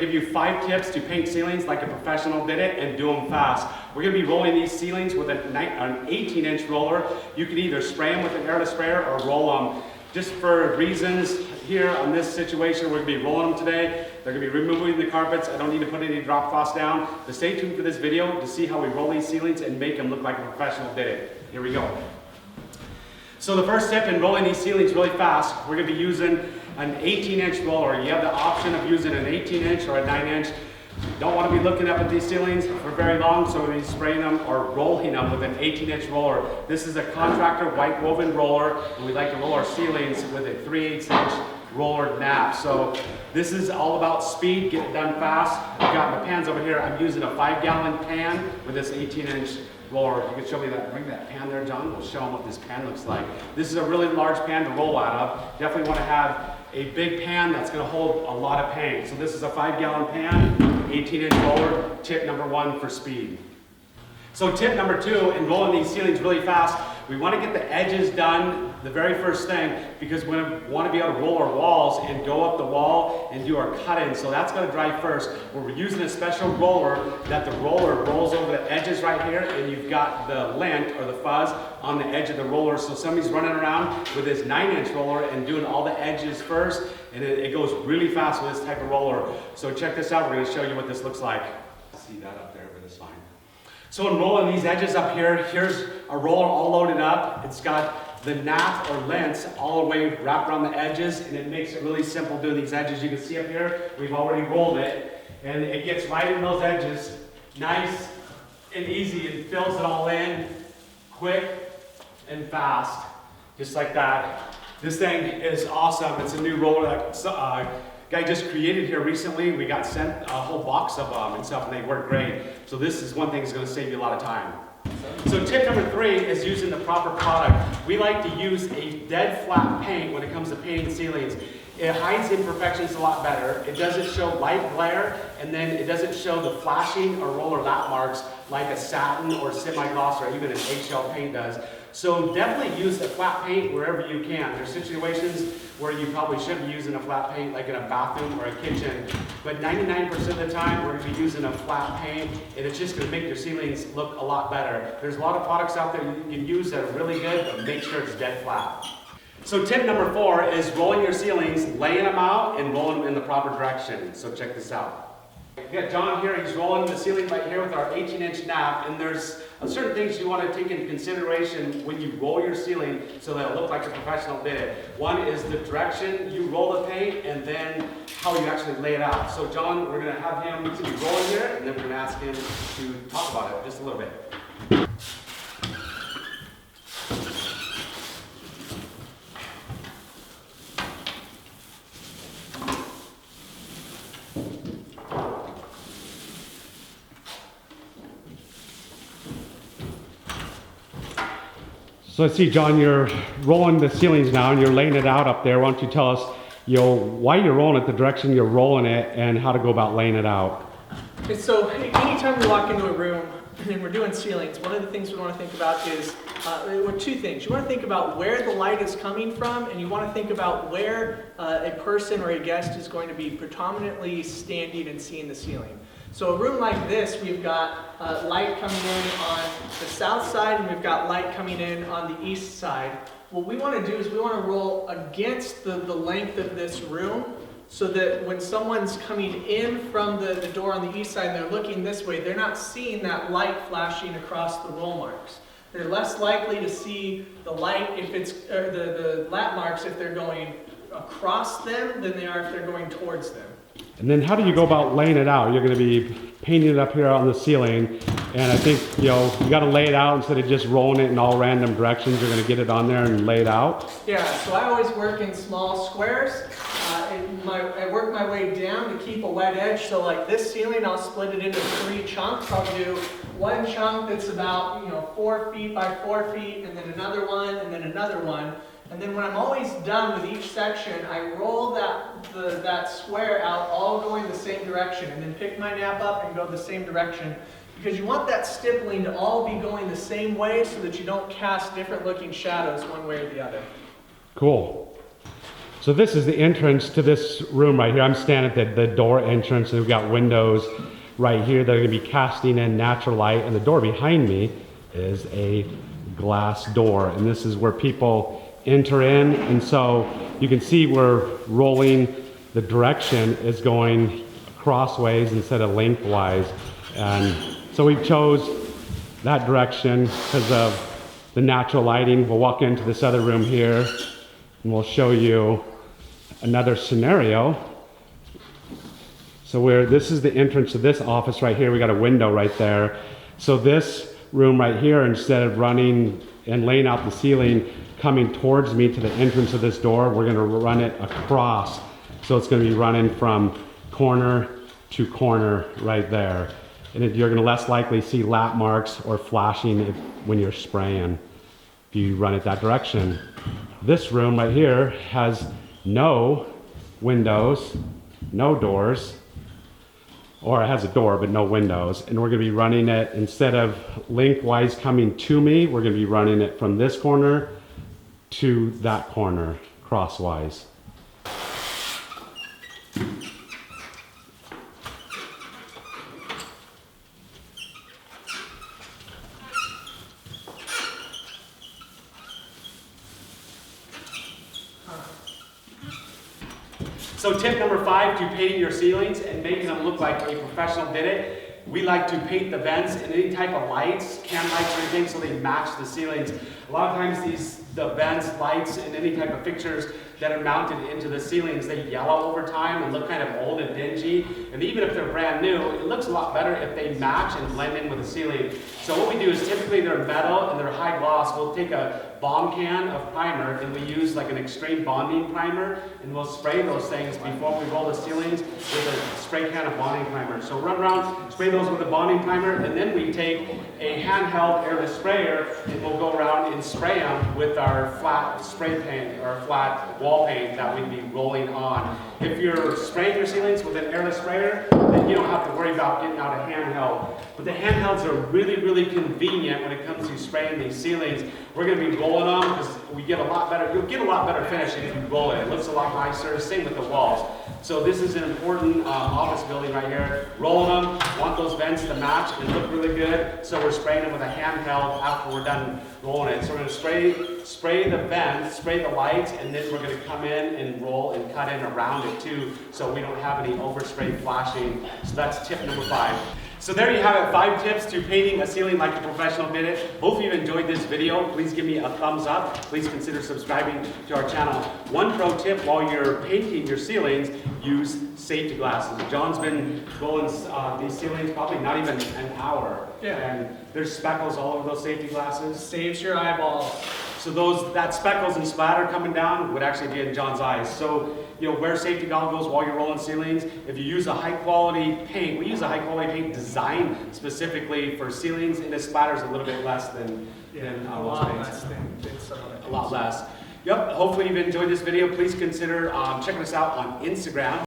Give you 5 tips to paint ceilings like a professional did it and do them fast. We're going to be rolling these ceilings with an 18-inch roller. You can either spray them with an airless sprayer or roll them. Just for reasons here on this situation, we're going to be rolling them today. They're going to be removing the carpets. I don't need to put any drop cloths down. So stay tuned for this video to see how we roll these ceilings and make them look like a professional did it. Here we go. So the first step in rolling these ceilings really fast, we're going to be using an 18-inch roller. You have the option of using an 18-inch or a 9-inch. You don't want to be looking up at these ceilings for very long, so we'll be spraying them or rolling them with an 18-inch roller. This is a contractor white woven roller, and we like to roll our ceilings with a 3/8-inch roller nap. So this is all about speed, get it done fast. I've got my pans over here. I'm using a 5-gallon pan with this 18-inch roller. You can show me that, bring that pan there, John. We'll show them what this pan looks like. This is a really large pan to roll out of. Definitely want to have a big pan that's going to hold a lot of paint. So this is a 5-gallon pan, 18-inch roller, tip number 1 for speed. So tip number 2 in rolling these ceilings really fast, we want to get the edges done the very first thing because we want to be able to roll our walls and go up the wall and do our cut-in. So that's going to dry first. We're using a special roller that the roller rolls over the edges right here, and you've got the lint or the fuzz on the edge of the roller. So somebody's running around with this 9-inch roller and doing all the edges first, and it goes really fast with this type of roller. So check this out. We're going to show you what this looks like. See that up there, but it's fine. So in rolling these edges up here, here's a roller all loaded up. It's got the nap or lengths all the way wrapped around the edges, and it makes it really simple doing these edges. You can see up here, we've already rolled it, and it gets right in those edges, nice and easy, and fills it all in quick and fast, just like that. This thing is awesome. It's a new roller that guy just created here recently. We got sent a whole box of them and stuff, and they work great. So this is one thing that's going to save you a lot of time. So tip number 3 is using the proper product. We like to use a dead flat paint when it comes to painting ceilings. It hides imperfections a lot better. It doesn't show light glare, and then it doesn't show the flashing or roller lap marks like a satin or semi-gloss or even an eggshell paint does. So definitely use a flat paint wherever you can. There's situations where you probably shouldn't be using a flat paint like in a bathroom or a kitchen, but 99% of the time we're going to be using a flat paint, and it's just going to make your ceilings look a lot better. There's a lot of products out there you can use that are really good, but make sure it's dead flat. So tip number 4 is rolling your ceilings, laying them out, and rolling them in the proper direction. So check this out. We got John here, he's rolling the ceiling right here with our 18-inch nap, and there's certain things you want to take into consideration when you roll your ceiling so that it'll look like a professional did it. One is the direction you roll the paint, and then how you actually lay it out. So John, we're going to have him to be rolling here, and then we're going to ask him to talk about it just a little bit. So I see, John, you're rolling the ceilings now and you're laying it out up there. Why don't you tell us, why you're rolling it, the direction you're rolling it, and how to go about laying it out? Okay, so anytime we walk into a room and we're doing ceilings, one of the things we want to think about is, well, 2 things. You want to think about where the light is coming from, and you want to think about where a person or a guest is going to be predominantly standing and seeing the ceiling. So a room like this, we've got light coming in on the south side, and we've got light coming in on the east side. What we want to do is we want to roll against the length of this room so that when someone's coming in from the door on the east side and they're looking this way, they're not seeing that light flashing across the roll marks. They're less likely to see the light if it's the lap marks if they're going across them than they are if they're going towards them. And then how do you go about laying it out? You're going to be painting it up here on the ceiling, and I think you got to lay it out instead of just rolling it in all random directions. You're going to get it on there and lay it out. Yeah, so I always work in small squares. I work my way down to keep a wet edge. So like this ceiling, I'll split it into 3 chunks. I'll do one chunk that's about 4 feet by 4 feet, and then another one, and then another one. And then when I'm always done with each section, I roll that square out all going the same direction, and then pick my nap up and go the same direction. Because you want that stippling to all be going the same way so that you don't cast different looking shadows one way or the other. Cool. So this is the entrance to this room right here. I'm standing at the door entrance, and we've got windows right here that are going to be casting in natural light, and the door behind me is a glass door, and this is where people enter in. And so you can see we're rolling, the direction is going crossways instead of lengthwise, and so we chose that direction because of the natural lighting. We'll walk into this other room here and we'll show you another scenario. So this is the entrance to this office right here. We got a window right there. So this room right here, instead of running and laying out the ceiling coming towards me to the entrance of this door, we're going to run it across. So it's going to be running from corner to corner right there. And you're going to less likely see lap marks or flashing when you're spraying if you run it that direction. This room right here has no windows, no doors, or it has a door but no windows, and we're going to be running it, instead of lengthwise coming to me, we're going to be running it from this corner to that corner crosswise. So tip number 5 to painting your ceilings and making them look like a professional did it. We like to paint the vents in any type of lights, can lights or anything, so they match the ceilings. A lot of times the vents, lights, and any type of fixtures that are mounted into the ceilings, they yellow over time and look kind of old and dingy. And even if they're brand new, it looks a lot better if they match and blend in with the ceiling. So what we do is, typically they're metal and they're high gloss. We'll take a bomb can of primer, and we use like an extreme bonding primer, and we'll spray those things before we roll the ceilings with a spray can of bonding primer. So run around, spray those with a bonding primer, and then we take a handheld airless sprayer and we'll go around and spray them with our flat spray paint or flat wall paint that we'd be rolling on. If you're spraying your ceilings with an airless sprayer, then you don't have to worry about getting out a handheld. But the handhelds are really, really convenient when it comes to spraying these ceilings. We're going to be rolling them because we get a lot better. You'll get a lot better finish if you roll it. It looks a lot nicer. Same with the walls. So this is an important office building right here. Rolling them. Want those vents to match and look really good. So we're spraying them with a handheld after we're done rolling it. So we're going to spray the vents, spray the lights, and then we're going to come in and roll and cut in around it too, so we don't have any overspray flashing. So that's tip number 5. So there you have it, 5 tips to painting a ceiling like a professional did it. Hope you enjoyed this video. Please give me a thumbs up. Please consider subscribing to our channel. One pro tip while you're painting your ceilings, use safety glasses. John's been rolling these ceilings probably not even an hour. Yeah. And there's speckles all over those safety glasses. Saves your eyeballs. So that speckles and splatter coming down would actually be in John's eyes. So, wear safety goggles while you're rolling ceilings. If you use a high quality paint, we use a high quality paint designed specifically for ceilings, and it splatters a little bit less than a lot less than some other. A lot less. Yep, hopefully you've enjoyed this video. Please consider checking us out on Instagram.